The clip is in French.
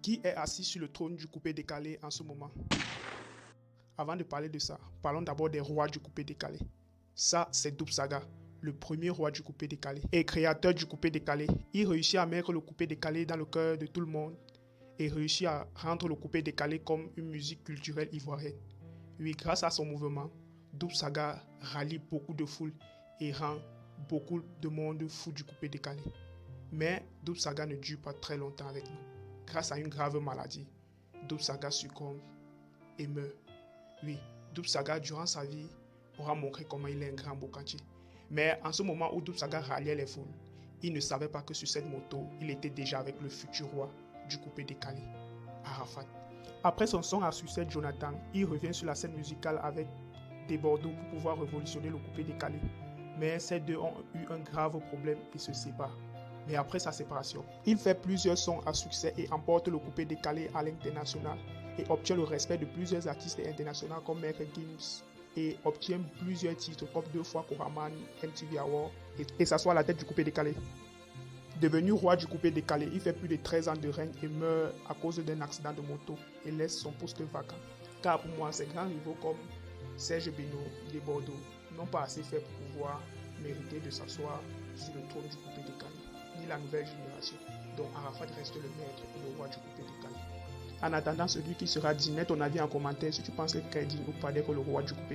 Qui est assis sur le trône du coupé-décalé en ce moment? Avant de parler de ça, parlons d'abord des rois du coupé-décalé. Ça, c'est Doob Saga, le premier roi du coupé-décalé et créateur du coupé-décalé. Il réussit à mettre le coupé-décalé dans le cœur de tout le monde et réussit à rendre le coupé-décalé comme une musique culturelle ivoirienne. Oui, grâce à son mouvement, Doob Saga rallie beaucoup de foules et rend beaucoup de monde fou du coupé-décalé. Mais Doob Saga ne dure pas très longtemps avec nous. Grâce à une grave maladie, Doob Saga succombe et meurt. Oui, Doob Saga, durant sa vie, aura montré comment il est un grand bokantier. Mais en ce moment où Doob Saga ralliait les foules, il ne savait pas que sur cette moto, il était déjà avec le futur roi du coupé-décalé, Arafat. Après son son à succès Jonathan, il revient sur la scène musicale avec Des Bordeaux pour pouvoir révolutionner le coupé-décalé. Mais ces deux ont eu un grave problème et se séparent. Mais après sa séparation, il fait plusieurs sons à succès et emporte le coupé-décalé à l'international et obtient le respect de plusieurs artistes internationaux comme Maître Gims et obtient plusieurs titres comme 2 fois Koraman, MTV Award et s'assoit à la tête du coupé-décalé. Devenu roi du coupé-décalé, il fait plus de 13 ans de règne et meurt à cause d'un accident de moto et laisse son poste vacant. Car pour moi, ces grands rivaux comme Serge Beno, Des Bordeaux n'ont pas assez fait pour pouvoir mériter de s'asseoir sur le trône du coupé-décalé, ni la nouvelle génération, dont Arafat reste le maître et le roi du coupé-décalé. En attendant celui qui sera dit, mets ton avis en commentaire si tu penses que est digne ou pas d'être le roi du coupé-décalé.